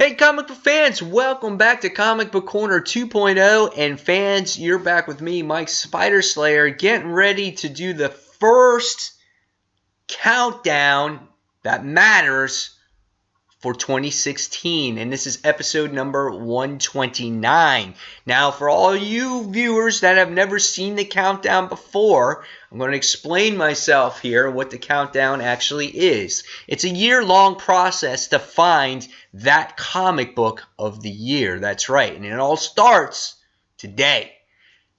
Hey comic book fans, welcome back to Comic Book Corner 2.0, and fans, you're back with me, Mike Spider Slayer, getting ready to do the first countdown that matters for 2016, and this is episode number 129. Now, for all you viewers that have never seen the countdown before, I'm going to explain myself here what the countdown actually is. It's a year-long process to find that comic book of the year. That's right, and it all starts today.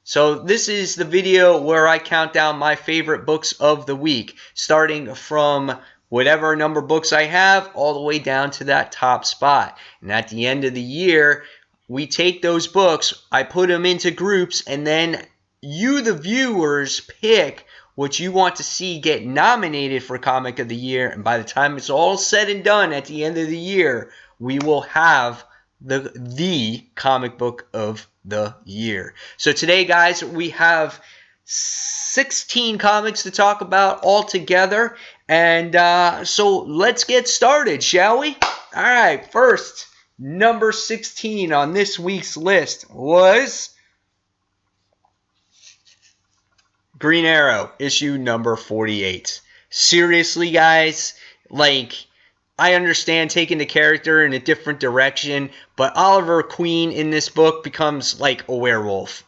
So this is the video where I count down my favorite books of the week, starting from whatever number of books I have all the way down to that top spot. And at the end of the year, we take those books, I put them into groups, and then you, the viewers, pick what you want to see get nominated for Comic of the Year. And by the time it's all said and done at the end of the year, we will have the comic book of the year. So today, guys, we have 16 comics to talk about all together, and so let's get started, shall we? All right, first, number 16 on this week's list was Green Arrow, issue number 48. Seriously, guys, like, I understand taking the character in a different direction, but Oliver Queen in this book becomes like a werewolf.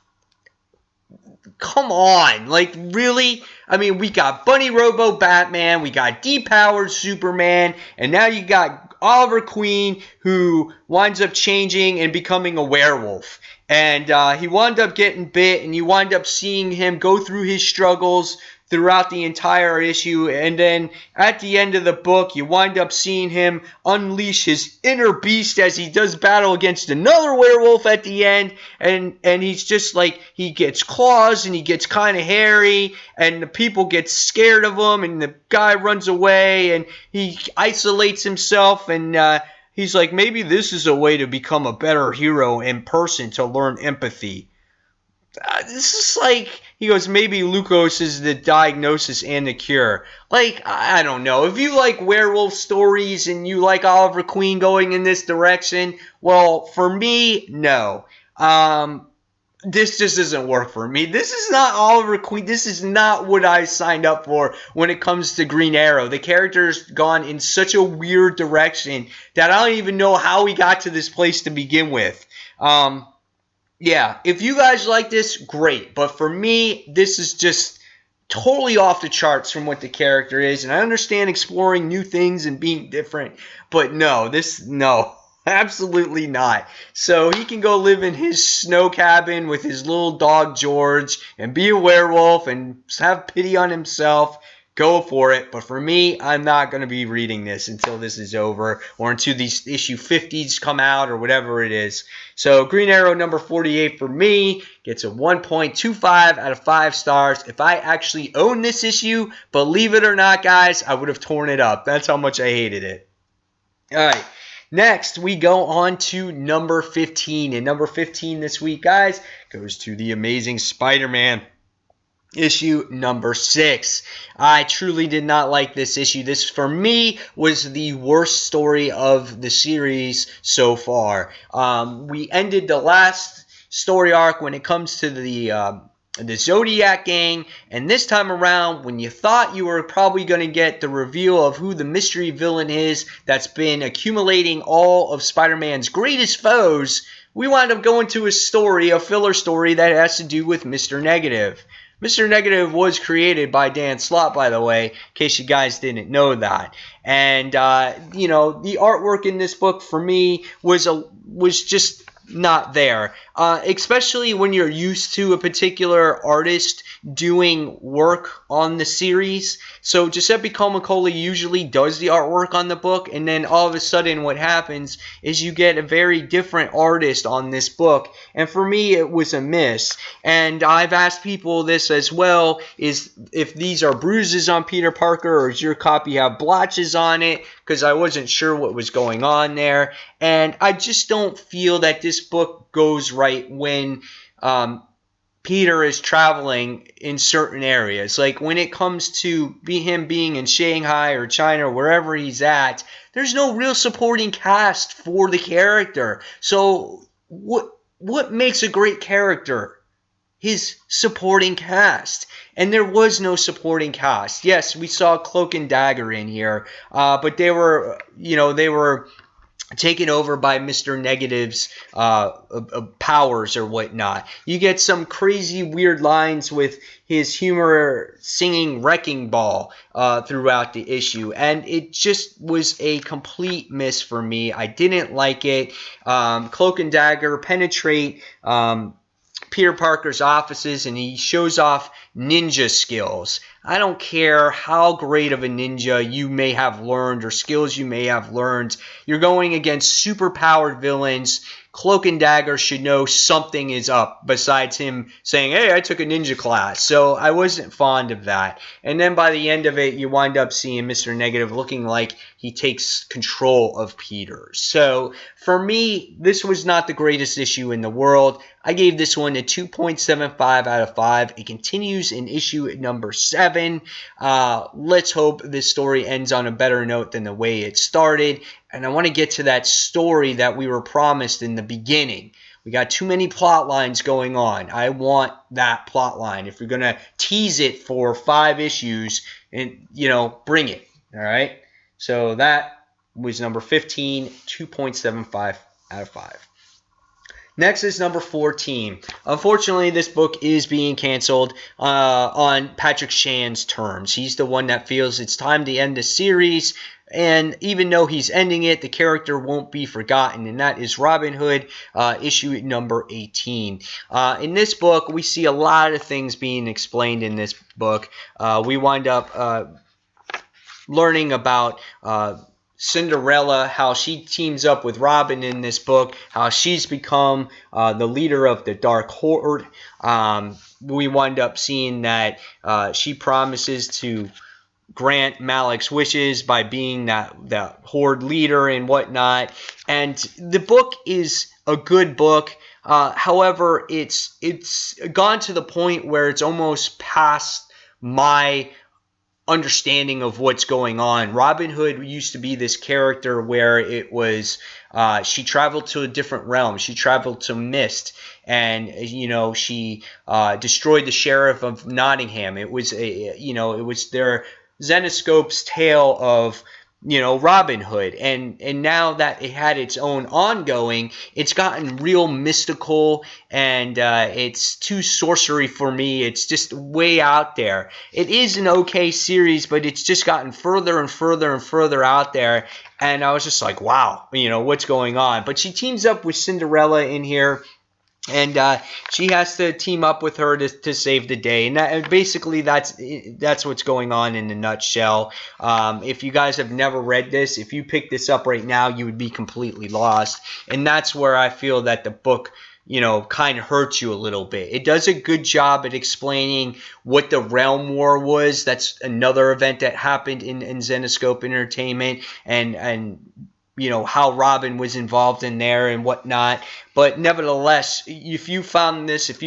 Come on, like, really? I mean, we got Bunny Robo Batman, we got depowered Superman, and now you got Oliver Queen, who winds up changing and becoming a werewolf. And he wound up getting bit, and you wind up seeing him go through his struggles throughout the entire issue, and then at the end of the book, you wind up seeing him unleash his inner beast as he does battle against another werewolf at the end, and he's just like, he gets claws, and he gets kind of hairy, and the people get scared of him, and the guy runs away, and he isolates himself, and he's like, maybe this is a way to become a better hero in person, to learn empathy. This is like, he goes, maybe Lukos is the diagnosis and the cure. Like, I don't know. If you like werewolf stories and you like Oliver Queen going in this direction, well, for me, no. This just doesn't work for me. This is not Oliver Queen. This is not what I signed up for when it comes to Green Arrow. The character's gone in such a weird direction that I don't even know how he got to this place to begin with. Yeah, if you guys like this, great. But for me, this is just totally off the charts from what the character is. And I understand exploring new things and being different. But no, no, absolutely not. So he can go live in his snow cabin with his little dog George and be a werewolf and have pity on himself. Go for it. But for me, I'm not going to be reading this until this is over or until these issue 50s come out or whatever it is. So Green Arrow number 48 for me gets a 1.25 out of 5 stars. If I actually owned this issue, believe it or not, guys, I would have torn it up. That's how much I hated it. All right. Next, we go on to number 15. And number 15 this week, guys, goes to the Amazing Spider-Man. Issue number 6. I truly did not like this issue. This, for me, was the worst story of the series so far. We ended the last story arc when it comes to the Zodiac Gang, and this time around, when you thought you were probably going to get the reveal of who the mystery villain is that's been accumulating all of Spider-Man's greatest foes, we wound up going to a filler story that has to do with Mr. Negative. Mr. Negative was created by Dan Slott, by the way, in case you guys didn't know that. And, you know, the artwork in this book, for me, was just not there. Especially when you're used to a particular artist doing work on the series. So Giuseppe Comicoli usually does the artwork on the book, and then all of a sudden what happens is you get a very different artist on this book, and for me it was a miss. And I've asked people this as well, is if these are bruises on Peter Parker or does your copy have blotches on it, because I wasn't sure what was going on there. And I just don't feel that this book goes right when Peter is traveling in certain areas. Like when it comes to him being in Shanghai or China or wherever he's at, there's no real supporting cast for the character. So what makes a great character? His supporting cast. And there was no supporting cast. Yes, we saw Cloak and Dagger in here, but they were, they were taken over by Mr. Negative's powers or whatnot. You get some crazy weird lines with his humor singing Wrecking Ball throughout the issue, and it just was a complete miss for me. I didn't like it. Cloak and Dagger penetrate Peter Parker's offices and he shows off ninja skills. I don't care how great of a ninja you may have learned or skills you may have learned. You're going against superpowered villains. Cloak and Dagger should know something is up besides him saying, hey, I took a ninja class. So I wasn't fond of that. And then by the end of it, you wind up seeing Mr. Negative looking like he takes control of Peter. So for me, this was not the greatest issue in the world. I gave this one a 2.75 out of 5. It continues in issue number 7. Let's hope this story ends on a better note than the way it started. And I want to get to that story that we were promised in the beginning. We got too many plot lines going on. I want that plot line. If you're going to tease it for 5 issues, and bring it. All right? So that was number 15, 2.75 out of 5. Next is number 14. Unfortunately, this book is being canceled on Patrick Shan's terms. He's the one that feels it's time to end the series, and even though he's ending it, the character won't be forgotten, and that is Robin Hood, issue number 18. In this book, we see a lot of things being explained in this book. We wind up learning about Cinderella, how she teams up with Robin in this book, how she's become the leader of the Dark Horde. We wind up seeing that she promises to grant Malik's wishes by being that Horde leader and whatnot. And the book is a good book. However, it's gone to the point where it's almost past my understanding of what's going on. Robin Hood used to be this character where it was she traveled to a different realm. She traveled to Mist, and she destroyed the sheriff of Nottingham. It was it was their Zenoscope's tale of Robin Hood, and now that it had its own ongoing, it's gotten real mystical, and it's too sorcery for me. It's just way out there. It is an okay series, but it's just gotten further and further and further out there, and I was just like, wow, what's going on? But she teams up with Cinderella in here, and she has to team up with her to save the day. And basically that's what's going on in a nutshell. If you guys have never read this, if you pick this up right now, you would be completely lost. And that's where I feel that the book kind of hurts you a little bit. It does a good job at explaining what the Realm War was. That's another event that happened in Zenoscope Entertainment, and how Robin was involved in there and whatnot. But nevertheless, if you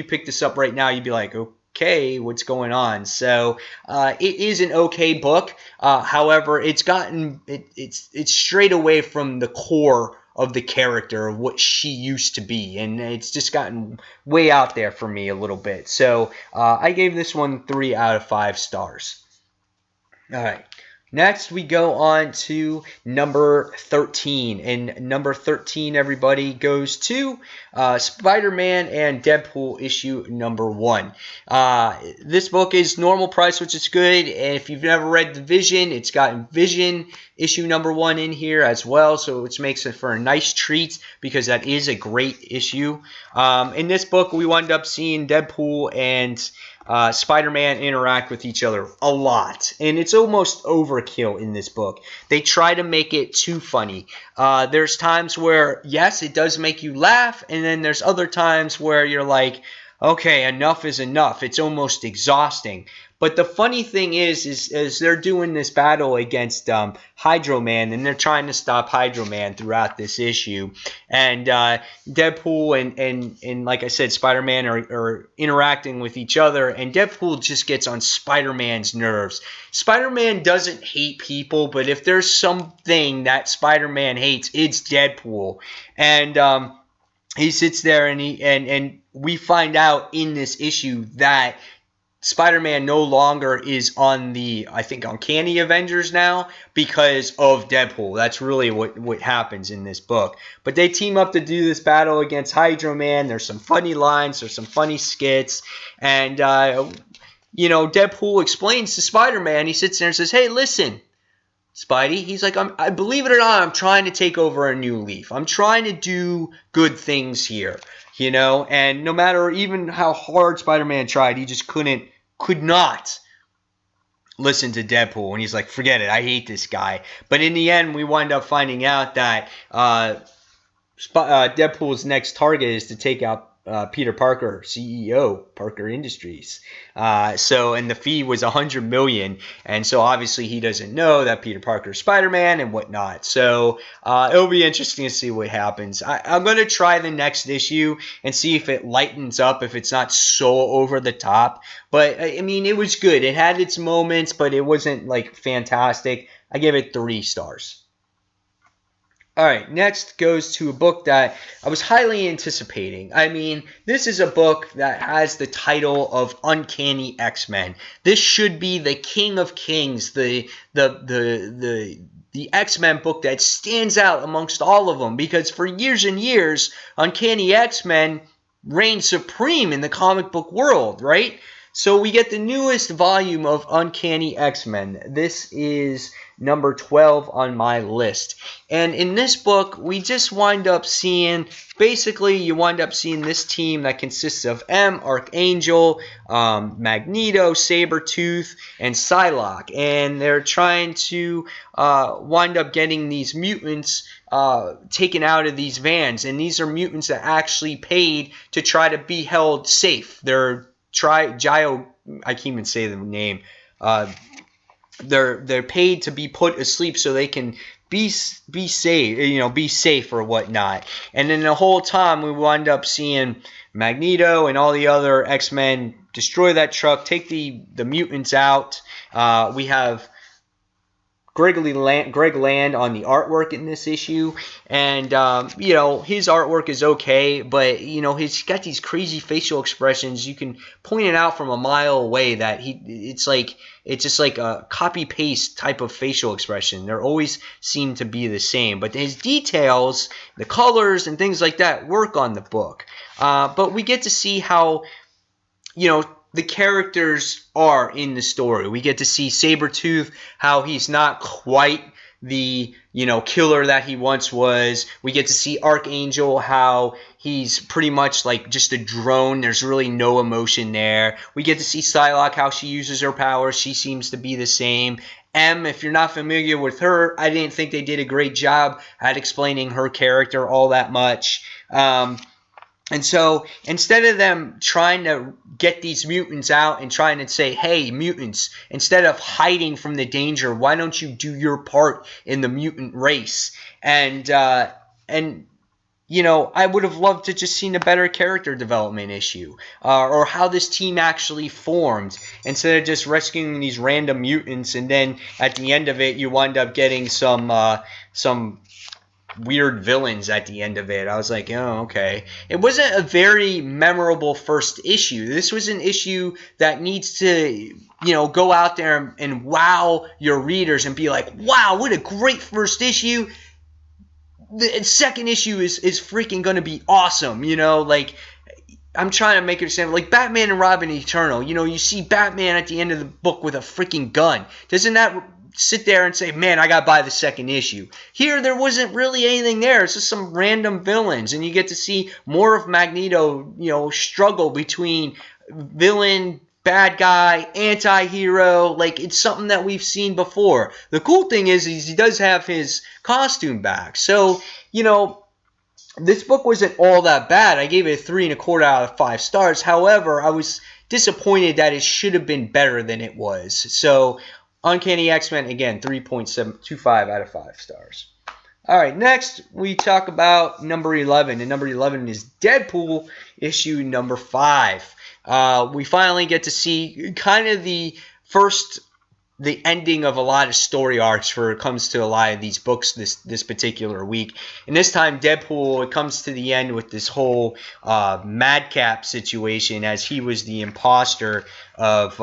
pick this up right now, you'd be like, okay, what's going on? So it is an okay book. However, it's strayed away from the core of the character, of what she used to be, and it's just gotten way out there for me a little bit. So I gave this one 3 out of 5 stars. All right. Next, we go on to number 13. And number 13, everybody, goes to Spider-Man and Deadpool issue number 1. This book is normal price, which is good. And if you've never read The Vision, it's got Vision issue number 1 in here as well. So which makes it for a nice treat, because that is a great issue. In this book, we wind up seeing Deadpool and Spider-Man interact with each other a lot, and it's almost overkill in this book. They try to make it too funny. There's times where, yes, it does make you laugh, and then there's other times where you're like, okay, enough is enough. It's almost exhausting. But the funny thing is they're doing this battle against Hydro Man, and they're trying to stop Hydro Man throughout this issue. And Deadpool and like I said, Spider-Man are interacting with each other, and Deadpool just gets on Spider-Man's nerves. Spider-Man doesn't hate people, but if there's something that Spider-Man hates, it's Deadpool. And he sits there and we find out in this issue that Spider-Man no longer is on the, I think, Uncanny Avengers now because of Deadpool. That's really what happens in this book. But they team up to do this battle against Hydro Man. There's some funny lines. There's some funny skits. And, Deadpool explains to Spider-Man. He sits there and says, hey, listen, Spidey. He's like, I believe it or not, I'm trying to take over a new leaf. I'm trying to do good things here, and no matter even how hard Spider-Man tried, he just could not listen to Deadpool. And he's like, forget it, I hate this guy. But in the end, we wind up finding out that Deadpool's next target is to take out Peter Parker, CEO, Parker Industries. And the fee was $100 million, and so obviously he doesn't know that Peter Parker is Spider-Man and whatnot. So it'll be interesting to see what happens. I'm going to try the next issue and see if it lightens up, if it's not so over the top. But I mean, it was good. It had its moments, but it wasn't like fantastic. I give it 3 stars. All right, next goes to a book that I was highly anticipating. I mean, this is a book that has the title of Uncanny X-Men. This should be the King of Kings, the X-Men book that stands out amongst all of them, because for years and years, Uncanny X-Men reigned supreme in the comic book world, right? So we get the newest volume of Uncanny X-Men. This is number 12 on my list. And in this book, we just wind up seeing, basically, you wind up seeing this team that consists of Archangel, Magneto, Sabretooth, and Psylocke. And they're trying to wind up getting these mutants taken out of these vans. And these are mutants that actually paid to try to be held safe. They're I can't even say the name. They're paid to be put asleep so they can be safe, be safe or whatnot. And then the whole time we wind up seeing Magneto and all the other X-Men destroy that truck, take the mutants out. We have Greg Land on the artwork in this issue, and his artwork is okay, but he's got these crazy facial expressions. You can point it out from a mile away that it's just like a copy paste type of facial expression. They always seem to be the same, but his details, the colors and things like that work on the book. But we get to see how the characters are in the story. We get to see Sabretooth, how he's not quite the killer that he once was. We get to see Archangel, how he's pretty much like just a drone. There's really no emotion there. We get to see Psylocke, how she uses her powers. She seems to be the same. If you're not familiar with her, I didn't think they did a great job at explaining her character all that much. And so instead of them trying to get these mutants out and trying to say, hey, mutants, instead of hiding from the danger, why don't you do your part in the mutant race? And I would have loved to just seen a better character development issue, or how this team actually formed, instead of just rescuing these random mutants, and then at the end of it, you wind up getting some weird villains at the end of it. I was like, oh, okay. It wasn't a very memorable first issue. This was an issue that needs to, go out there and wow your readers and be like, wow, what a great first issue. The second issue is freaking going to be awesome. I'm trying to make it sound like Batman and Robin Eternal. You see Batman at the end of the book with a freaking gun. Doesn't that sit there and say, man, I got to buy the second issue? Here, there wasn't really anything there. It's just some random villains. And you get to see more of Magneto, struggle between villain, bad guy, anti-hero. Like, it's something that we've seen before. The cool thing is he does have his costume back. So, this book wasn't all that bad. I gave it a 3.25 out of 5 stars. However, I was disappointed that it should have been better than it was. So Uncanny X-Men, again, 3.725 out of 5 stars. All right, next we talk about number 11, and number 11 is Deadpool issue number 5. We finally get to see kind of the ending of a lot of story arcs for it comes to a lot of these books this particular week. And this time Deadpool, it comes to the end with this whole Madcap situation, as he was the imposter of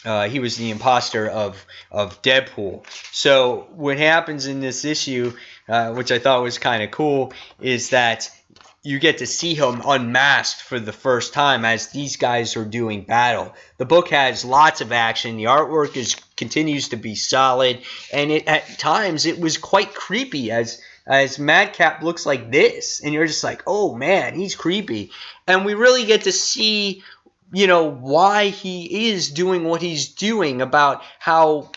Deadpool. So what happens in this issue, which I thought was kind of cool, is that you get to see him unmasked for the first time as these guys are doing battle. The book has lots of action. The artwork continues to be solid, and at times it was quite creepy as Madcap looks like this, and you're just like, oh man, he's creepy. And we really get to see, why he is doing what he's doing, about how,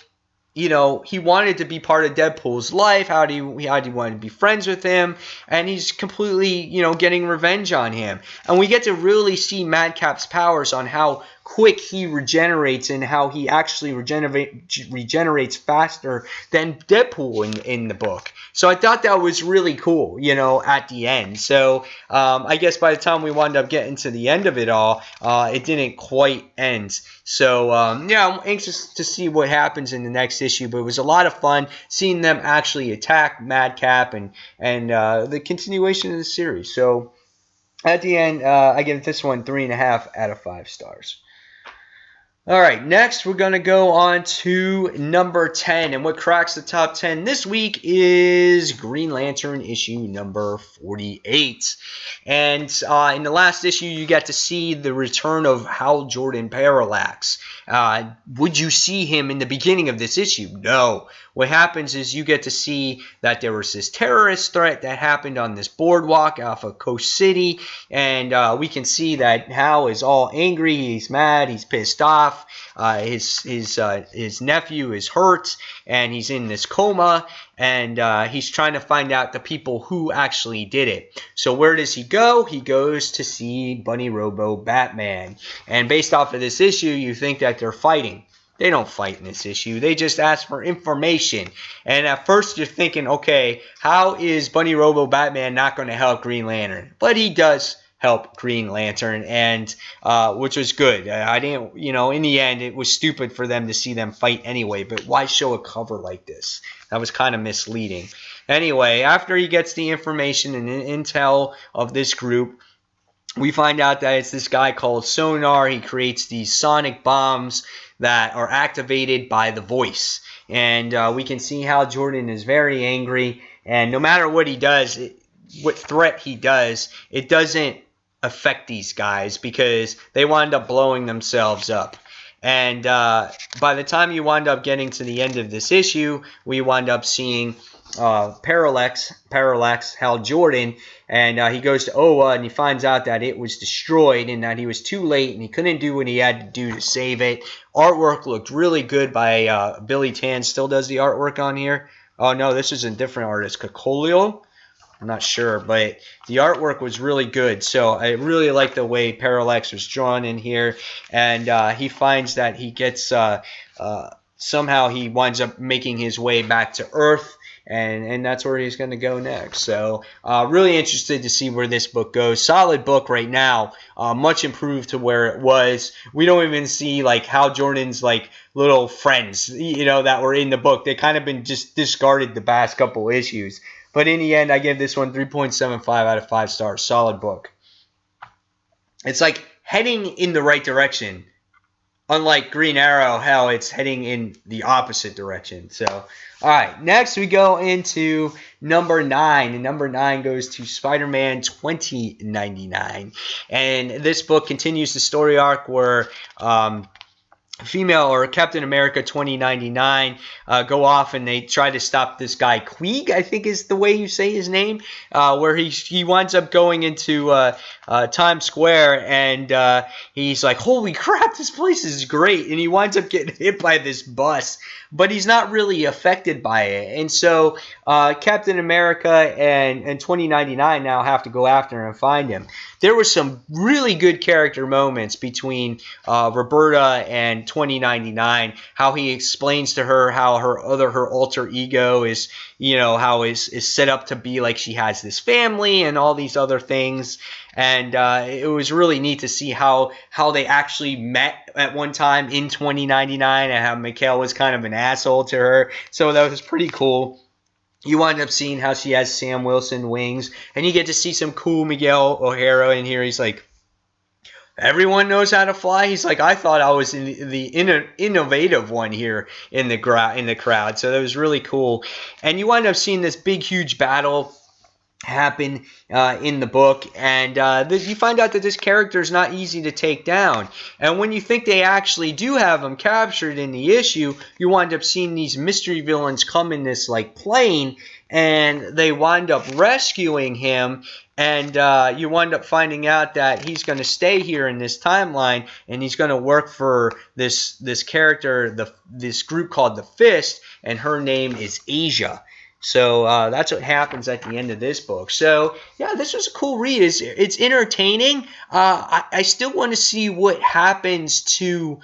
he wanted to be part of Deadpool's life, how do you want to be friends with him, and he's completely, getting revenge on him. And we get to really see Madcap's powers on how quick he regenerates and how he actually regenerates faster than Deadpool in the book. So I thought that was really cool, at the end. So I guess by the time we wound up getting to the end of it all, it didn't quite end. So I'm anxious to see what happens in the next issue. But it was a lot of fun seeing them actually attack Madcap and the continuation of the series. So at the end, I give this one 3.5 out of 5 stars. All right, next we're going to go on to number 10. And what cracks the top 10 this week is Green Lantern issue number 48. And in the last issue, you got to see the return of Hal Jordan Parallax. Would you see him in the beginning of this issue? No. What happens is you get to see that there was this terrorist threat that happened on this boardwalk off of Coast City. And we can see that Hal is all angry. He's mad. He's pissed off. His nephew is hurt, and he's in this coma, and he's trying to find out the people who actually did it. So where does he go? He goes to see Bunny Robo Batman. And based off of this issue, you think that they're fighting. They don't fight in this issue. They just ask for information. And at first you're thinking, okay, how is Bunny Robo Batman not going to help Green Lantern? But he does help Green Lantern, and which was good. I didn't, in the end, it was stupid for them to see them fight anyway, but why show a cover like this? That was kind of misleading. Anyway, after he gets the information and intel of this group, we find out that it's this guy called Sonar. He creates these sonic bombs that are activated by the voice. And we can see how Jordan is very angry. And no matter what he does, what threat he does, it doesn't affect these guys because they wind up blowing themselves up. And by the time you wind up getting to the end of this issue, we wind up seeing Parallax, Hal Jordan, and he goes to Oa and he finds out that it was destroyed and that he was too late and he couldn't do what he had to do to save it. Artwork looked really good by Billy Tan. Still does the artwork on here. Oh no, this is a different artist, Cacolio. I'm not sure, but the artwork was really good. So I really like the way Parallax was drawn in here. And he finds that he gets, somehow he winds up making his way back to Earth. And that's where he's going to go next. So really interested to see where this book goes. Solid book right now. Much improved to where it was. We don't even see like Hal Jordan's like little friends, that were in the book. They kind of been just discarded the past couple issues. But in the end, I give this one 3.75 out of 5 stars. Solid book. It's like heading in the right direction. Unlike Green Arrow, how it's heading in the opposite direction. So, all right. Next, we go into number 9. And number 9 goes to Spider-Man 2099. And this book continues the story arc where female or Captain America 2099 go off and they try to stop this guy Queeg, I think is the way you say his name, where he winds up going into Times Square and he's like, holy crap, this place is great, and he winds up getting hit by this bus, but he's not really affected by it, and so Captain America and 2099 now have to go after him and find him. There were some really good character moments between Roberta and 2099. How he explains to her how her alter ego is, how is set up to be like she has this family and all these other things. And it was really neat to see how they actually met at one time in 2099 and how Mikhail was kind of an asshole to her. So that was pretty cool. You wind up seeing how she has Sam Wilson wings, and you get to see some cool Miguel O'Hara in here. He's like, everyone knows how to fly. He's like, I thought I was the innovative one here in the crowd. So that was really cool. And you wind up seeing this big, huge battle happen in the book, and you find out that this character is not easy to take down, and when you think they actually do have him captured in the issue, you wind up seeing these mystery villains come in this like plane, and they wind up rescuing him, and you wind up finding out that he's going to stay here in this timeline, and he's going to work for this character, this group called the Fist, and her name is Asia. So that's what happens at the end of this book. So yeah, this was a cool read. It's entertaining. I still want to see what happens to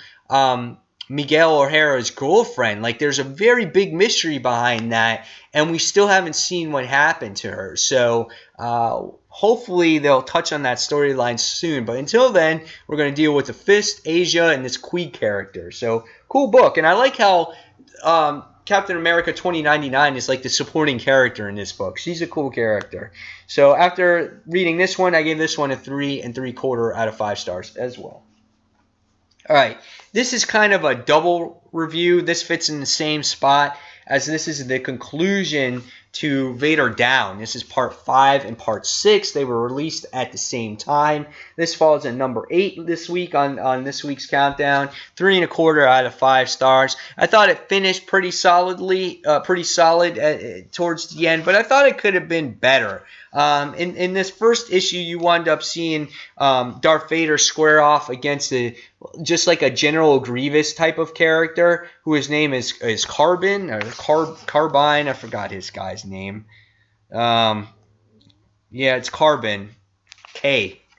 Miguel O'Hara's girlfriend. Like, there's a very big mystery behind that, and we still haven't seen what happened to her. So hopefully they'll touch on that storyline soon. But until then, we're going to deal with the Fist, Asia, and this Queeg character. So cool book, and I like how Captain America 2099 is like the supporting character in this book. She's a cool character. So after reading this one, I gave this one a 3 3/4 out of 5 stars as well. All right, this is kind of a double review. This fits in the same spot as this is the conclusion to Vader Down. This is part 5 and part 6. They were released at the same time. This falls at number 8 this week on this week's countdown. 3 1/4 out of 5 stars. I thought it finished pretty solid towards the end, but I thought it could have been better. In this first issue, you wind up seeing Darth Vader square off against just like a General Grievous type of character, who his name is Carbine, or Carbine. I forgot his guy's name. Yeah, it's Carbine.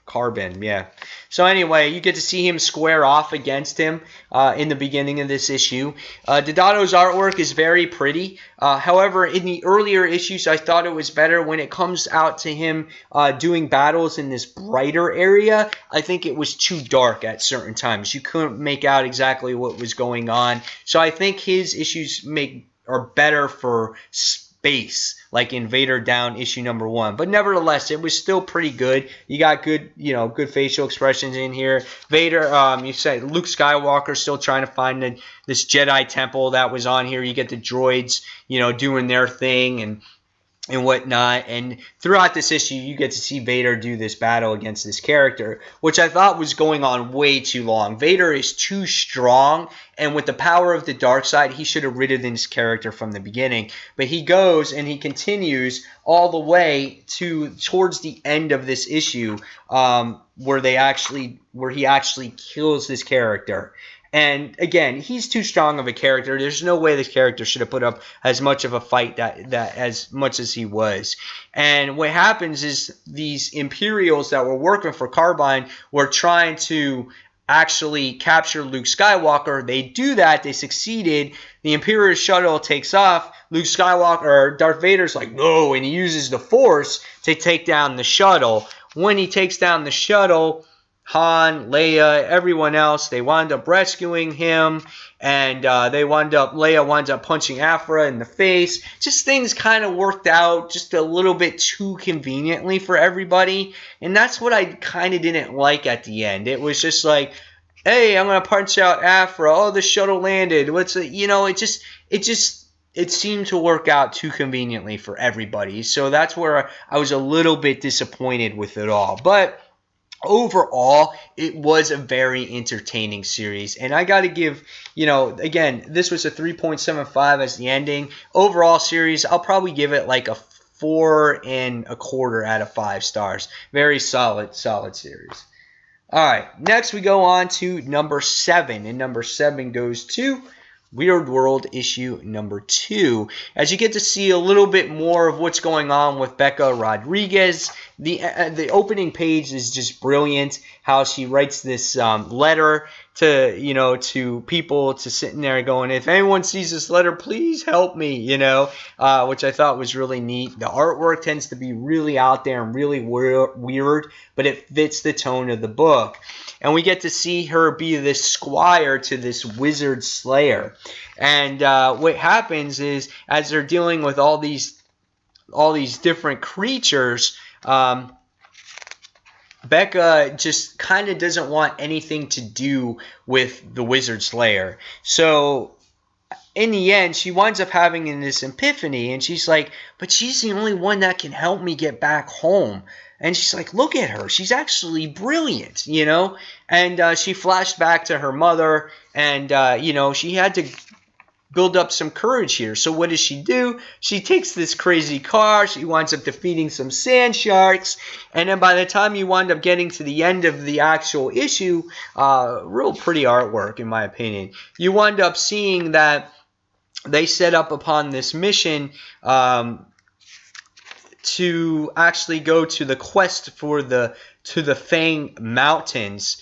Carbine, yeah. So anyway, you get to see him square off against him in the beginning of this issue. Dodato's artwork is very pretty. However, in the earlier issues, I thought it was better. When it comes out to him doing battles in this brighter area, I think it was too dark at certain times. You couldn't make out exactly what was going on. So I think his issues are better for space, like in Vader Down issue number 1. But nevertheless, it was still pretty good. You got good facial expressions in here. Vader, you said Luke Skywalker still trying to find this Jedi temple that was on here. You get the droids, doing their thing and whatnot. And throughout this issue, you get to see Vader do this battle against this character, which I thought was going on way too long. Vader is too strong, and with the power of the dark side, he should have ridden this character from the beginning. But he goes and he continues all the way towards the end of this issue, where he actually kills this character. And again, he's too strong of a character. There's no way this character should have put up as much of a fight that as much as he was. And what happens is these Imperials that were working for Carbine were trying to actually capture Luke Skywalker. They do that. They succeeded. The Imperial shuttle takes off. Luke Skywalker, or Darth Vader's like, no, and he uses the Force to take down the shuttle. When he takes down the shuttle, Han, Leia, everyone else, they wind up rescuing him, and Leia winds up punching Aphra in the face. Just things kind of worked out just a little bit too conveniently for everybody, and that's what I kind of didn't like at the end. It was just like, hey, I'm gonna punch out Aphra. Oh, the shuttle landed. It seemed to work out too conveniently for everybody. So that's where I was a little bit disappointed with it all, but overall, it was a very entertaining series. And I got to give, again, this was a 3.75 as the ending. Overall series, I'll probably give it like a 4.25 out of 5 stars. Very solid series. All right, next we go on to number 7. And number 7 goes to Weird World issue number 2, as you get to see a little bit more of what's going on with Becca Rodriguez. The opening page is just brilliant. How she writes this letter to people, to sitting there going, if anyone sees this letter, please help me, which I thought was really neat. The artwork tends to be really out there and really weird, but it fits the tone of the book. And we get to see her be this squire to this wizard slayer. And what happens is, as they're dealing with all these different creatures, Becca just kind of doesn't want anything to do with the wizard slayer. So in the end, she winds up having this epiphany, and she's like, but she's the only one that can help me get back home. And she's like, look at her. She's actually brilliant, And she flashed back to her mother, and, she had to build up some courage here. So what does she do? She takes this crazy car. She winds up defeating some sand sharks. And then by the time you wind up getting to the end of the actual issue, real pretty artwork, in my opinion, you wind up seeing that they set up upon this mission to actually go to the quest for the Fang Mountains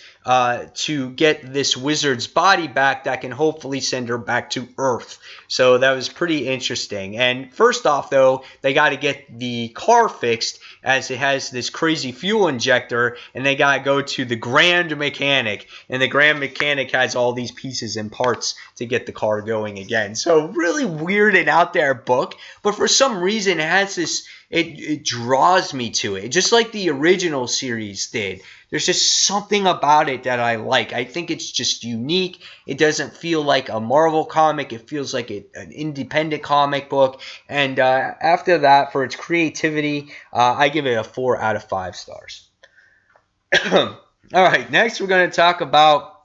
to get this wizard's body back that can hopefully send her back to Earth. So that was pretty interesting. And first off, though, they got to get the car fixed, as it has this crazy fuel injector, and they got to go to the Grand Mechanic. And the Grand Mechanic has all these pieces and parts to get the car going again. So really weird and out there book, but for some reason it has this... It draws me to it, just like the original series did. There's just something about it that I like. I think it's just unique. It doesn't feel like a Marvel comic. It feels like an independent comic book. And after that, for its creativity, I give it a 4 out of 5 stars. All right, next we're going to talk about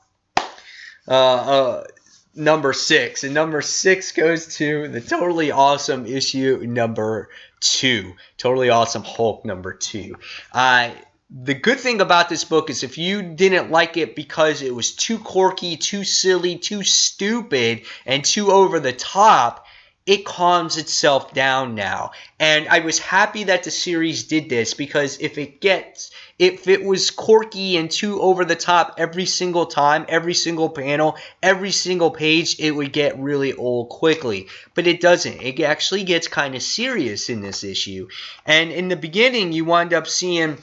number 6. And number 6 goes to the totally awesome issue number 2. Totally awesome Hulk number 2. The good thing about this book is, if you didn't like it because it was too quirky, too silly, too stupid, and too over the top, it calms itself down now. And I was happy that the series did this, because if it was quirky and too over the top every single time, every single panel, every single page, it would get really old quickly. But it doesn't. It actually gets kind of serious in this issue. And in the beginning, you wind up seeing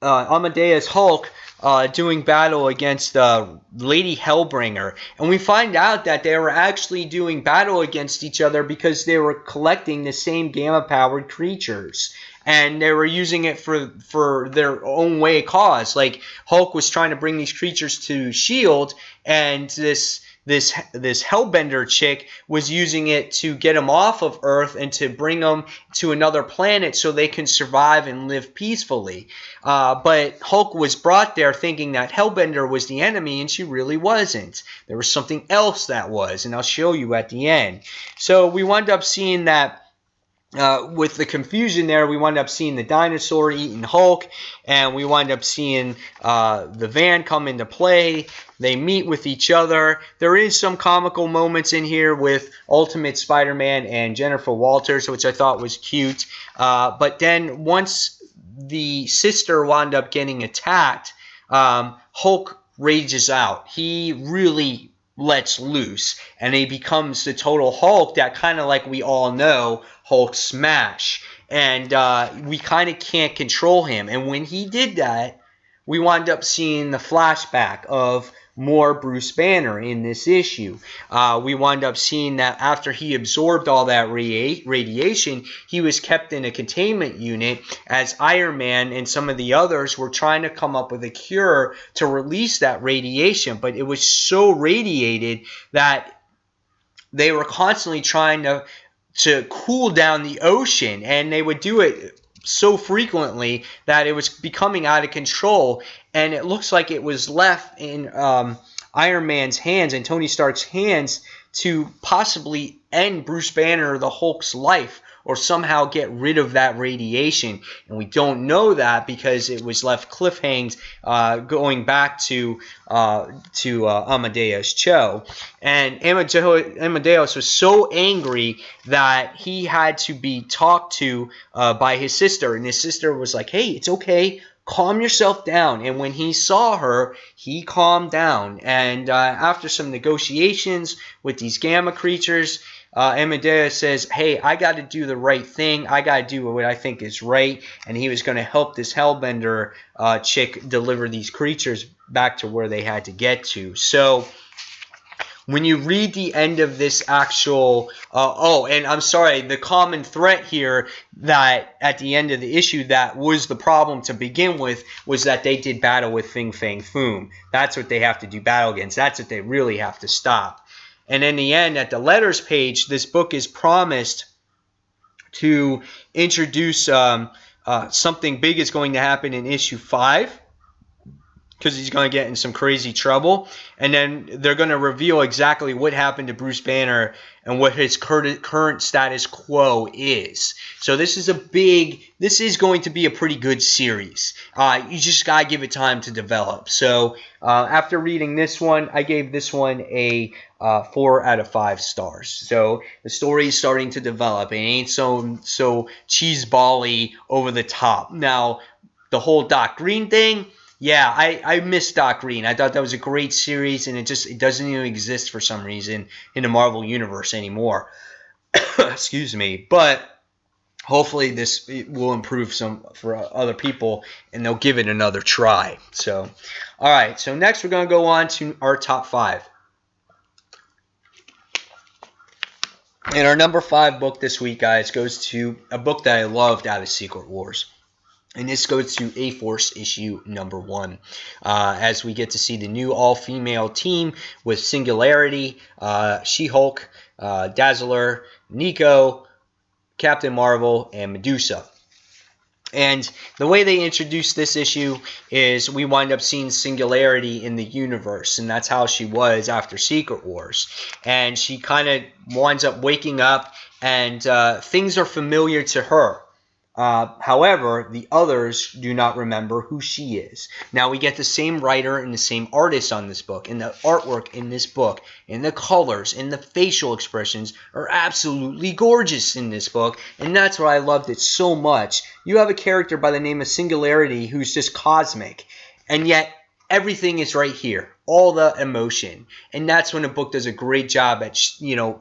Amadeus Hulk doing battle against Lady Hellbringer. And we find out that they were actually doing battle against each other because they were collecting the same gamma-powered creatures. And they were using it for their own way cause. Like, Hulk was trying to bring these creatures to S.H.I.E.L.D., and this Hellbender chick was using it to get them off of Earth and to bring them to another planet so they can survive and live peacefully. But Hulk was brought there thinking that Hellbender was the enemy, and she really wasn't. There was something else that was, and I'll show you at the end. So we wound up seeing that with the confusion there, we wind up seeing the dinosaur eating Hulk, and we wind up seeing the van come into play. They meet with each other. There is some comical moments in here with Ultimate Spider-Man and Jennifer Walters, which I thought was cute. But then once the sister wound up getting attacked, Hulk rages out. He really lets loose, and he becomes the total Hulk that kind of, like we all know, Hulk smash. And we kind of can't control him. And when he did that, we wound up seeing the flashback of more Bruce Banner in this issue. We wound up seeing that after he absorbed all that radiation, he was kept in a containment unit, as Iron Man and some of the others were trying to come up with a cure to release that radiation. But it was so radiated that they were constantly trying to cool down the ocean, and they would do it so frequently that it was becoming out of control, and it looks like it was left in Iron Man's hands and Tony Stark's hands to possibly end Bruce Banner, the Hulk's life, or somehow get rid of that radiation. And we don't know that because it was left cliffhanged going back to Amadeus Cho. And Amadeus was so angry that he had to be talked to by his sister. And his sister was like, hey, it's okay. Calm yourself down. And when he saw her, he calmed down. And after some negotiations with these gamma creatures, Amadeus says, hey, I got to do the right thing. I got to do what I think is right. And he was going to help this Hellbender chick deliver these creatures back to where they had to get to. So when you read the end of this actual, and I'm sorry, the common threat here that at the end of the issue that was the problem to begin with was that they did battle with Fin Fang Foom. That's what they have to do battle against. That's what they really have to stop. And in the end, at the letters page, this book is promised to introduce something big is going to happen in issue 5. Because he's going to get in some crazy trouble. And then they're going to reveal exactly what happened to Bruce Banner and what his current status quo is. So this is going to be a pretty good series. You just got to give it time to develop. So after reading this one, I gave this one a 4 out of 5 stars. So the story is starting to develop. It ain't so cheeseball-y over the top. Now, the whole Doc Green thing, yeah, I miss Doc Green. I thought that was a great series, and it doesn't even exist for some reason in the Marvel Universe anymore. Excuse me. But hopefully this will improve some for other people, and they'll give it another try. So, all right. So next we're going to go on to our top 5. And our number 5 book this week, guys, goes to a book that I loved out of Secret Wars. And this goes to A-Force issue number 1, as we get to see the new all-female team with Singularity, She-Hulk, Dazzler, Nico, Captain Marvel, and Medusa. And the way they introduce this issue is we wind up seeing Singularity in the universe, and that's how she was after Secret Wars. And she kind of winds up waking up, and things are familiar to her. However, the others do not remember who she is. Now, we get the same writer and the same artist on this book, and the artwork in this book, and the colors, and the facial expressions are absolutely gorgeous in this book, and that's why I loved it so much. You have a character by the name of Singularity who's just cosmic, and yet everything is right here, all the emotion. And that's when a book does a great job at,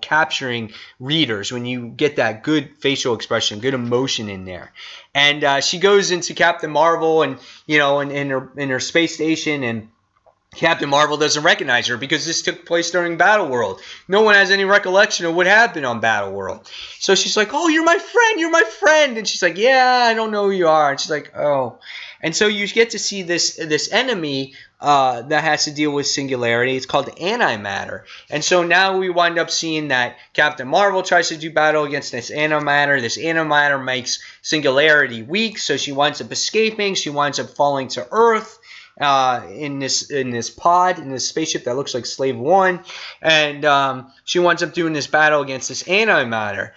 capturing readers, when you get that good facial expression, good emotion in there. And she goes into Captain Marvel and, in her space station, and Captain Marvel doesn't recognize her because this took place during Battle World. No one has any recollection of what happened on Battle World. So she's like, oh, you're my friend. And she's like, yeah, I don't know who you are. And she's like, oh. And so you get to see this enemy that has to deal with Singularity. It's called antimatter. And so now we wind up seeing that Captain Marvel tries to do battle against this antimatter. This antimatter makes Singularity weak, so she winds up escaping. She winds up falling to Earth. In this pod, in this spaceship that looks like Slave One, and she winds up doing this battle against this antimatter.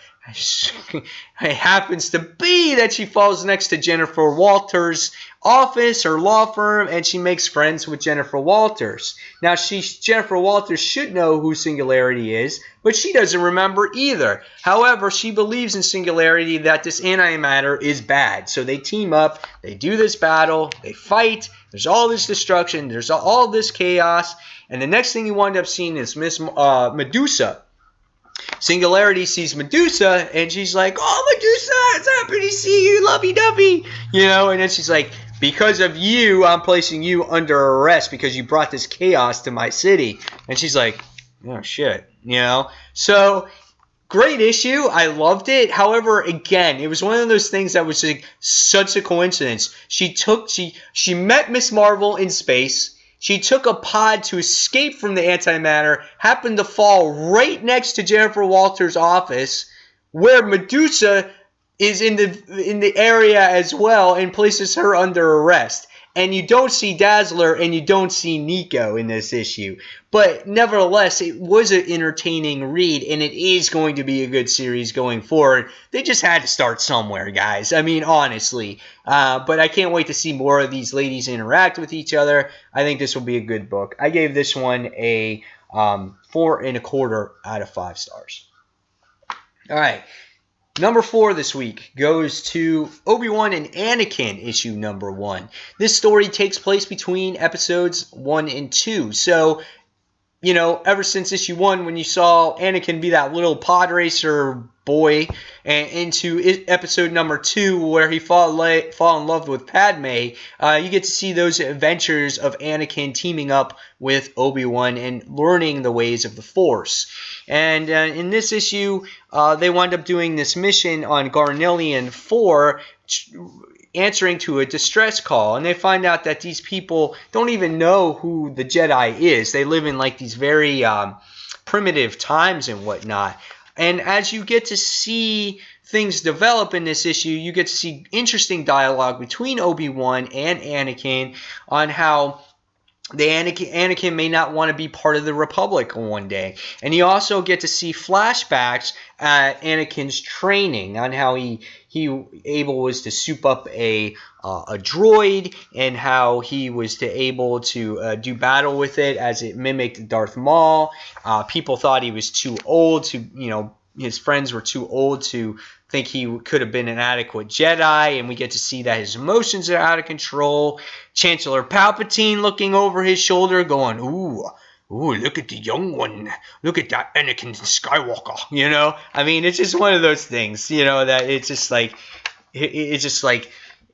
It happens to be that she falls next to Jennifer Walters' office or law firm, and she makes friends with Jennifer Walters. Now, Jennifer Walters should know who Singularity is, but she doesn't remember either. However, she believes in Singularity that this antimatter is bad. So they team up, they do this battle, they fight, there's all this destruction, there's all this chaos, and the next thing you wind up seeing is Miss Medusa. Singularity sees Medusa, and she's like, oh, Medusa, it's happy to see you, lovey-dovey. And then she's like, because of you, I'm placing you under arrest because you brought this chaos to my city. And she's like, oh, shit, So, great issue. I loved it. However, again, it was one of those things that was like such a coincidence. She met Miss Marvel in space. She took a pod to escape from the antimatter, happened to fall right next to Jennifer Walters' office, where Medusa is in the area as well and places her under arrest. And you don't see Dazzler and you don't see Nico in this issue. But nevertheless, it was an entertaining read, and it is going to be a good series going forward. They just had to start somewhere, guys. I mean, honestly. But I can't wait to see more of these ladies interact with each other. I think this will be a good book. I gave this one a 4.25 out of 5 stars. All right. Number 4 this week goes to Obi-Wan and Anakin, issue number 1. This story takes place between episodes 1 and 2. So, you know, ever since issue 1, when you saw Anakin be that little pod racer boy, and into episode number 2, where he fall in love with Padme, you get to see those adventures of Anakin teaming up with Obi-Wan and learning the ways of the Force. And in this issue, they wind up doing this mission on Garnelian 4, answering to a distress call, and they find out that these people don't even know who the Jedi is. They live in like these very primitive times and whatnot. And as you get to see things develop in this issue, you get to see interesting dialogue between Obi-Wan and Anakin on how Anakin may not want to be part of the Republic one day. And you also get to see flashbacks at Anakin's training on how he able was to soup up a droid, and how he was able to do battle with it as it mimicked Darth Maul. People thought he was too old to, his friends were too old to think he could have been an adequate Jedi, and we get to see that his emotions are out of control. Chancellor Palpatine looking over his shoulder going, ooh, look at the young one. Look at that Anakin Skywalker, I mean, it's just one of those things, that it's just like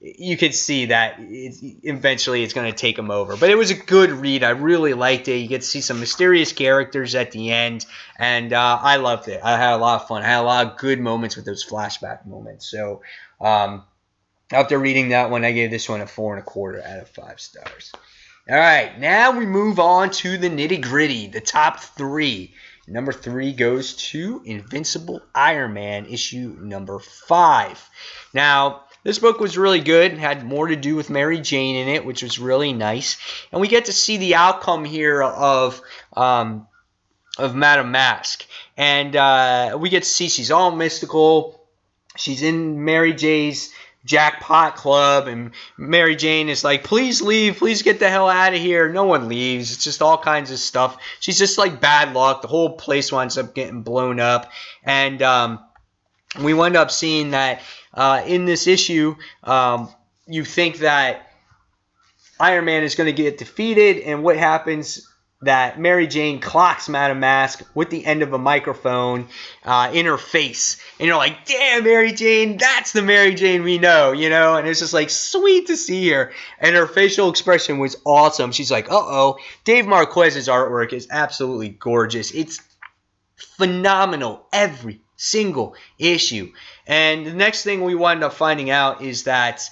you could see that eventually it's going to take him over. But it was a good read. I really liked it. You get to see some mysterious characters at the end, and I loved it. I had a lot of fun. I had a lot of good moments with those flashback moments. So after reading that one, I gave this one a 4.25 out of 5 stars. All right, now we move on to the nitty-gritty, the top 3. Number 3 goes to Invincible Iron Man, issue number 5. Now, this book was really good. It had more to do with Mary Jane in it, which was really nice. And we get to see the outcome here of Madame Mask. And we get to see she's all mystical. She's in Mary J's jackpot club, and Mary Jane is like, please leave, please get the hell out of here. No one leaves. It's just all kinds of stuff. She's just like bad luck. The whole place winds up getting blown up, and we wind up seeing that in this issue, you think that Iron Man is going to get defeated, and what happens, that Mary Jane clocks Madame Mask with the end of a microphone in her face. And you're like, damn, Mary Jane, that's the Mary Jane we know, And it's just like sweet to see her. And her facial expression was awesome. She's like, uh-oh. Dave Marquez's artwork is absolutely gorgeous. It's phenomenal every single issue. And the next thing we wind up finding out is that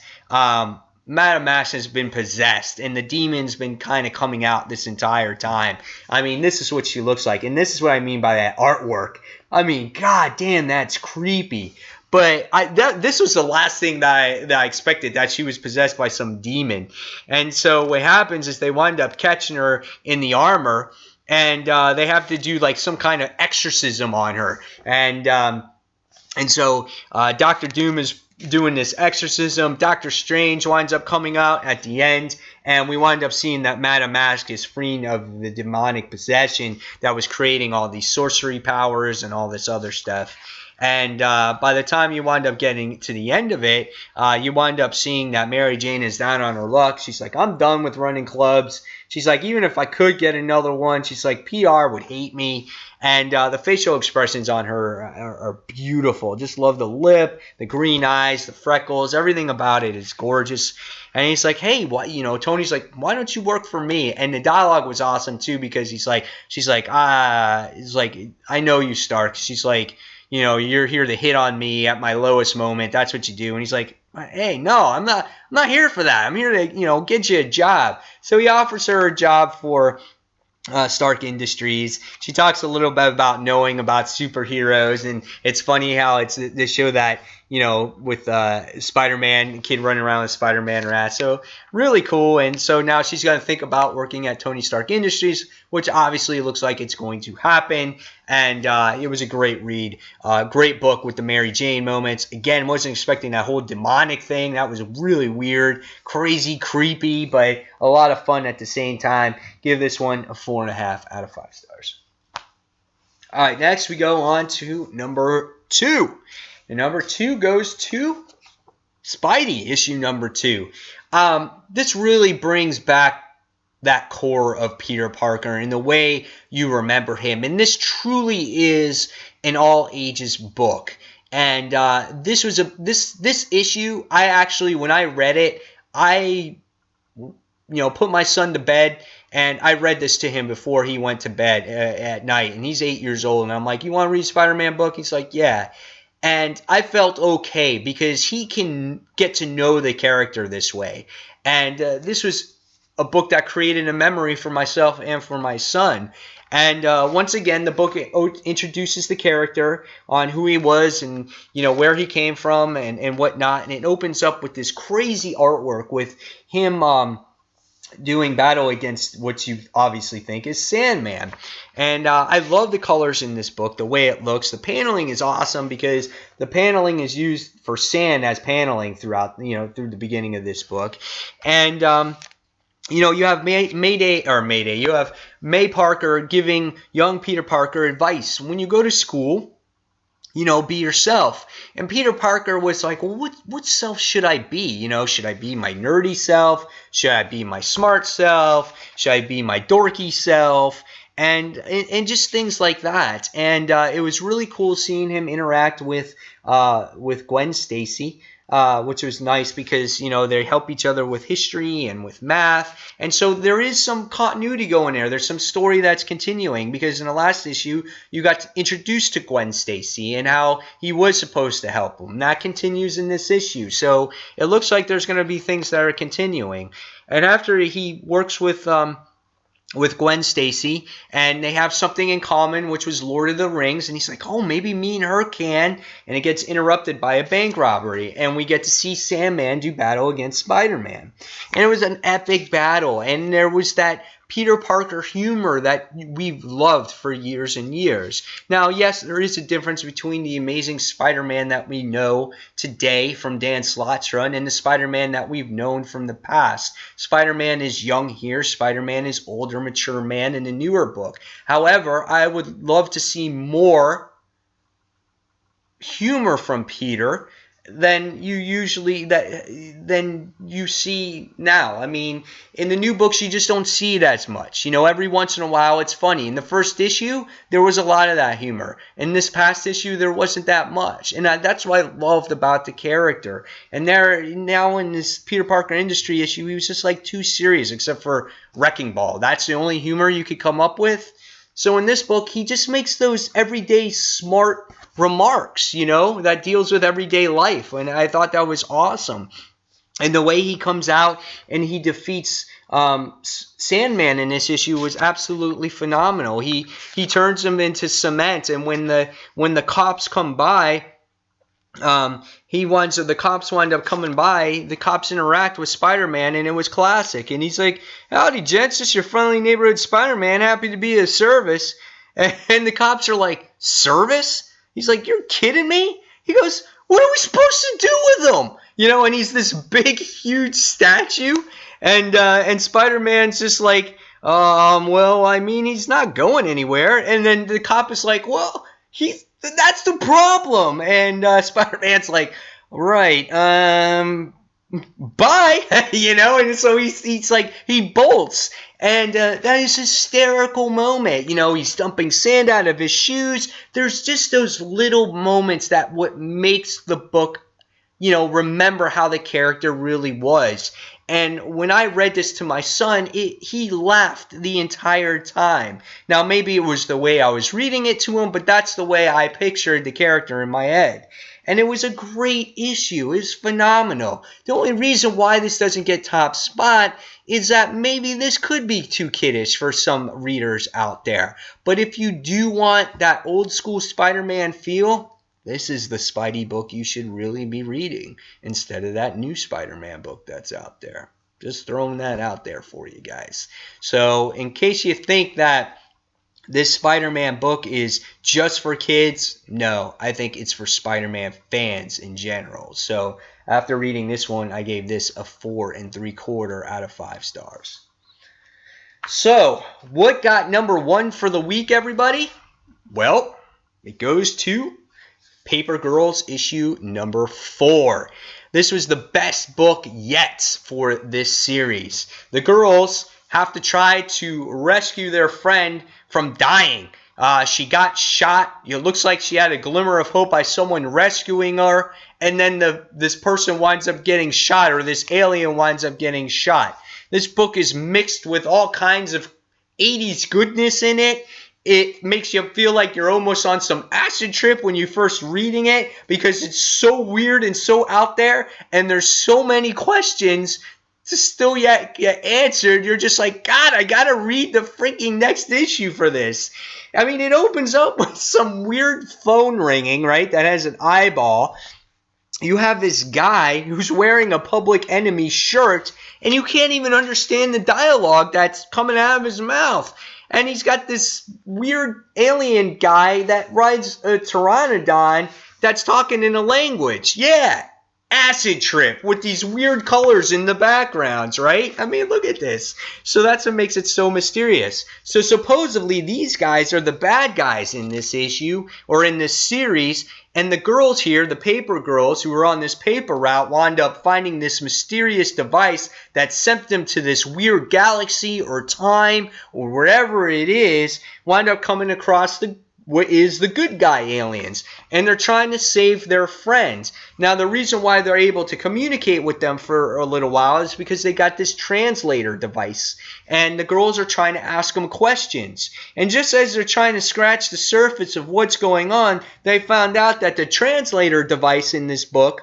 Madame Mask has been possessed, and the demon's been kind of coming out this entire time. I mean, this is what she looks like, and this is what I mean by that artwork. I mean, god damn, that's creepy. But this was the last thing that I expected, that she was possessed by some demon. And so what happens is they wind up catching her in the armor, and they have to do like some kind of exorcism on her. And so Dr. Doom is doing this exorcism. Doctor Strange winds up coming out at the end, and we wind up seeing that Madame Mask is freeing of the demonic possession that was creating all these sorcery powers and all this other stuff. And by the time you wind up getting to the end of it, you wind up seeing that Mary Jane is down on her luck. She's like, I'm done with running clubs. She's like, even if I could get another one, she's like, PR would hate me. And the facial expressions on her are beautiful. Just love the lip, the green eyes, the freckles, everything about it is gorgeous. And he's like, hey, Tony's like, why don't you work for me? And the dialogue was awesome too, because she's like, I know you, Stark. She's like, you're here to hit on me at my lowest moment. That's what you do. And he's like, hey, no, I'm not here for that. I'm here to, get you a job. So he offers her a job for Stark Industries. She talks a little bit about knowing about superheroes, and it's funny how they show that, with Spider-Man, kid running around with Spider-Man rat. So really cool. And so now she's going to think about working at Tony Stark Industries, which obviously looks like it's going to happen. And it was a great read. Great book with the Mary Jane moments. Again, wasn't expecting that whole demonic thing. That was really weird, crazy, creepy, but a lot of fun at the same time. Give this one a 4.5 out of 5 stars. All right, next we go on to number 2. And number 2 goes to Spidey, issue number 2. This really brings back that core of Peter Parker and the way you remember him. And this truly is an all ages book. And this was this issue. I actually, when I read it, I put my son to bed. And I read this to him before he went to bed at night. And he's 8 years old. And I'm like, you want to read a Spider-Man book? He's like, yeah. And I felt okay because he can get to know the character this way. And this was a book that created a memory for myself and for my son. And once again, the book introduces the character on who he was and, where he came from and whatnot. And it opens up with this crazy artwork with him doing battle against what you obviously think is Sandman. And I love the colors in this book, the way it looks. The paneling is awesome because the paneling is used for sand as paneling throughout, through the beginning of this book. And, you have you have May Parker giving young Peter Parker advice. When you go to school, be yourself. And Peter Parker was like, well, what self should I be? Should I be my nerdy self? Should I be my smart self? Should I be my dorky self? And just things like that. And it was really cool seeing him interact with Gwen Stacy. Which was nice because, they help each other with history and with math. And so there is some continuity going there. There's some story that's continuing because in the last issue, you got introduced to Gwen Stacy and how he was supposed to help him. That continues in this issue. So it looks like there's going to be things that are continuing. And after he works with Gwen Stacy, and they have something in common, which was Lord of the Rings, and he's like, oh, maybe me and her can, and it gets interrupted by a bank robbery, and we get to see Sandman do battle against Spider-Man. And it was an epic battle, and there was that Peter Parker humor that we've loved for years and years. Now, yes, there is a difference between the Amazing Spider-Man that we know today from Dan Slott's run and the Spider-Man that we've known from the past. Spider-Man is young here. Spider-Man is older, mature man in the newer book. However, I would love to see more humor from Peter than you see now. I mean, in the new books, you just don't see it as much. Every once in a while, it's funny. In the first issue, there was a lot of that humor. In this past issue, there wasn't that much. And that's what I loved about the character. And now in this Peter Parker Industry issue, he was just like too serious, except for Wrecking Ball. That's the only humor you could come up with. So in this book, he just makes those everyday smart remarks, that deals with everyday life. And I thought that was awesome. And the way he comes out and he defeats Sandman in this issue was absolutely phenomenal. He turns him into cement. And when the cops come by, the cops wind up coming by. The cops interact with Spider-Man, and it was classic. And he's like, howdy, gents, this is your friendly neighborhood Spider-Man. Happy to be of service. And the cops are like, service? He's like, you're kidding me? He goes, what are we supposed to do with him? And he's this big, huge statue. And Spider-Man's just like, well, I mean, he's not going anywhere. And then the cop is like, well, that's the problem. And Spider-Man's like, right, bye, and so he's like, he bolts. And that is a hysterical moment. He's dumping sand out of his shoes. There's just those little moments that what makes the book, remember how the character really was. And when I read this to my son, he laughed the entire time. Now, maybe it was the way I was reading it to him, but that's the way I pictured the character in my head. And it was a great issue. It was phenomenal. The only reason why this doesn't get top spot is that maybe this could be too kiddish for some readers out there. But if you do want that old school Spider-Man feel, this is the Spidey book you should really be reading instead of that new Spider-Man book that's out there. Just throwing that out there for you guys. So in case you think that this Spider-Man book is just for kids, no, I think it's for Spider-Man fans in general. So after reading this one, I gave this a 4 3/4 out of 5 stars. So what got number 1 for the week, everybody? Well, it goes to Paper Girls issue number 4. This was the best book yet for this series. The girls have to try to rescue their friend from dying. She got shot. It looks like she had a glimmer of hope by someone rescuing her, and then this person winds up getting shot, or this alien winds up getting shot. This book is mixed with all kinds of 80s goodness in it. It makes you feel like you're almost on some acid trip when you first reading it, because it's so weird and so out there, and there's so many questions to still yet get answered. You're just like, God, I gotta read the freaking next issue for this. I mean, it opens up with some weird phone ringing, right, that has an eyeball. You have this guy who's wearing a Public Enemy shirt, and you can't even understand the dialogue that's coming out of his mouth. And he's got this weird alien guy that rides a pteranodon that's talking in a language. Yeah, acid trip with these weird colors in the backgrounds, right? I mean, look at this. So that's what makes it so mysterious. So supposedly these guys are the bad guys in this issue, or in this series, and the girls here, the paper girls who were on this paper route, wound up finding this mysterious device that sent them to this weird galaxy or time or wherever it is, wound up coming across what is the good guy aliens, and they're trying to save their friends. Now, the reason why they're able to communicate with them for a little while is because they got this translator device, and the girls are trying to ask them questions. And just as they're trying to scratch the surface of what's going on, they found out that the translator device in this book,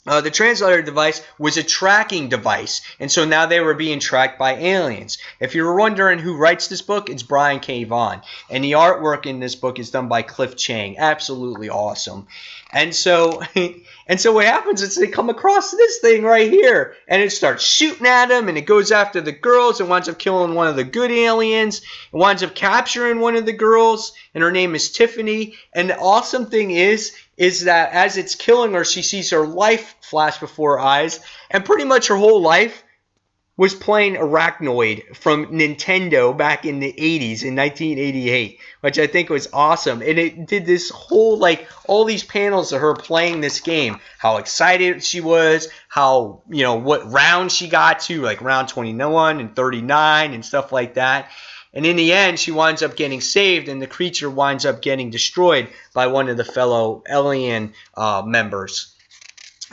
the translator device, was a tracking device, and so now they were being tracked by aliens. If you're wondering who writes this book, it's Brian K. Vaughan, and the artwork in this book is done by Cliff Chang. Absolutely awesome. And so what happens is they come across this thing right here, and it starts shooting at them, and it goes after the girls, and winds up killing one of the good aliens. It winds up capturing one of the girls, and her name is Tiffany. And the awesome thing is that as it's killing her, she sees her life flash before her eyes, and pretty much her whole life was playing Arachnoid from Nintendo back in the 80s, in 1988, which I think was awesome. And it did this whole, like, all these panels of her playing this game, how excited she was, how, you know, what round she got to, like round 21 and 39 and stuff like that. And in the end, she winds up getting saved, and the creature winds up getting destroyed by one of the fellow alien members.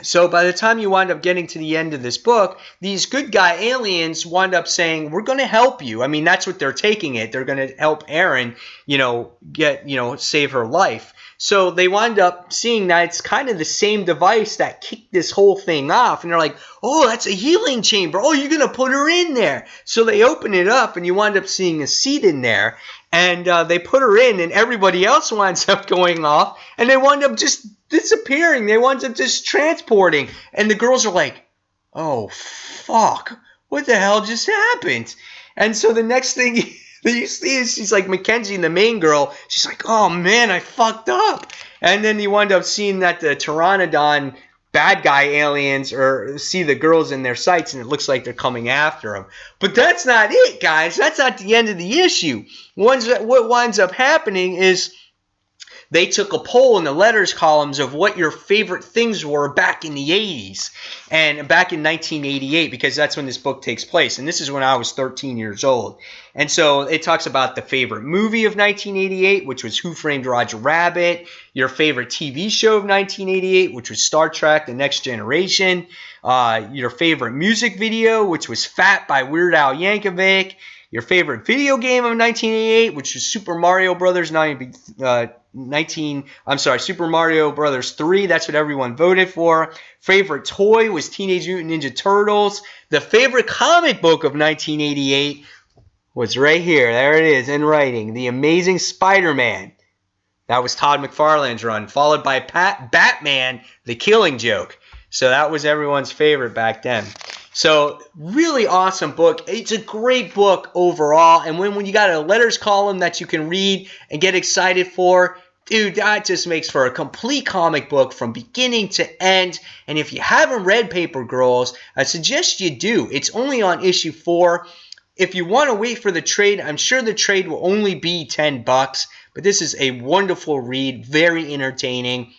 So by the time you wind up getting to the end of this book, these good guy aliens wind up saying, we're going to help you. I mean, that's what they're taking it. They're going to help Erin, save her life. So they wind up seeing that it's kind of the same device that kicked this whole thing off. And they're like, oh, that's a healing chamber. Oh, you're going to put her in there. So they open it up, and you wind up seeing a seat in there. And they put her in, and everybody else winds up going off. And they wind up just disappearing. They wind up just transporting. And the girls are like, oh, fuck. What the hell just happened? And so the next thing that you see is she's like Mackenzie, the main girl. She's like, oh, man, I fucked up. And then you wind up seeing that the Pteranodon bad guy aliens or see the girls in their sights, and it looks like they're coming after them. But that's not it, guys. That's not the end of the issue. What winds up happening is they took a poll in the letters columns of what your favorite things were back in the 80s and back in 1988, because that's when this book takes place. And this is when I was 13 years old. And so it talks about the favorite movie of 1988, which was Who Framed Roger Rabbit, your favorite TV show of 1988, which was Star Trek: The Next Generation, your favorite music video, which was Fat by Weird Al Yankovic, your favorite video game of 1988, which was Super Mario Brothers Super Mario Brothers 3. That's what everyone voted for. Favorite toy was Teenage Mutant Ninja Turtles. The favorite comic book of 1988 was right here. There it is in writing. The Amazing Spider-Man. That was Todd McFarlane's run, followed by Batman, The Killing Joke. So that was everyone's favorite back then. So really awesome book. It's a great book overall. And when you got a letters column that you can read and get excited for, dude, that just makes for a complete comic book from beginning to end. And if you haven't read Paper Girls, I suggest you do. It's only on issue 4. If you want to wait for the trade, I'm sure the trade will only be $10. But this is a wonderful read, very entertaining.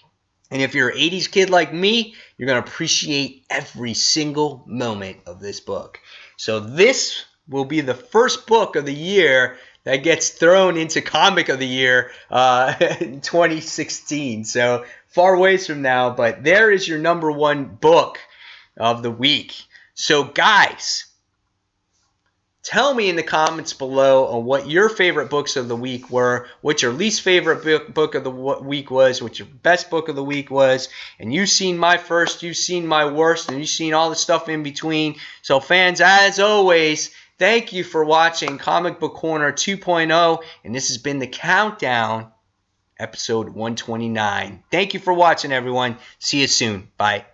And if you're an 80s kid like me, you're going to appreciate every single moment of this book. So this will be the first book of the year that gets thrown into Comic of the Year in 2016. So far ways from now, but there is your number 1 book of the week. So guys, tell me in the comments below on what your favorite books of the week were, what your least favorite book of the week was, what your best book of the week was. And you've seen my first, you've seen my worst, and you've seen all the stuff in between. So fans, as always, thank you for watching Comic Book Corner 2.0. And this has been the Countdown, episode 129. Thank you for watching, everyone. See you soon. Bye.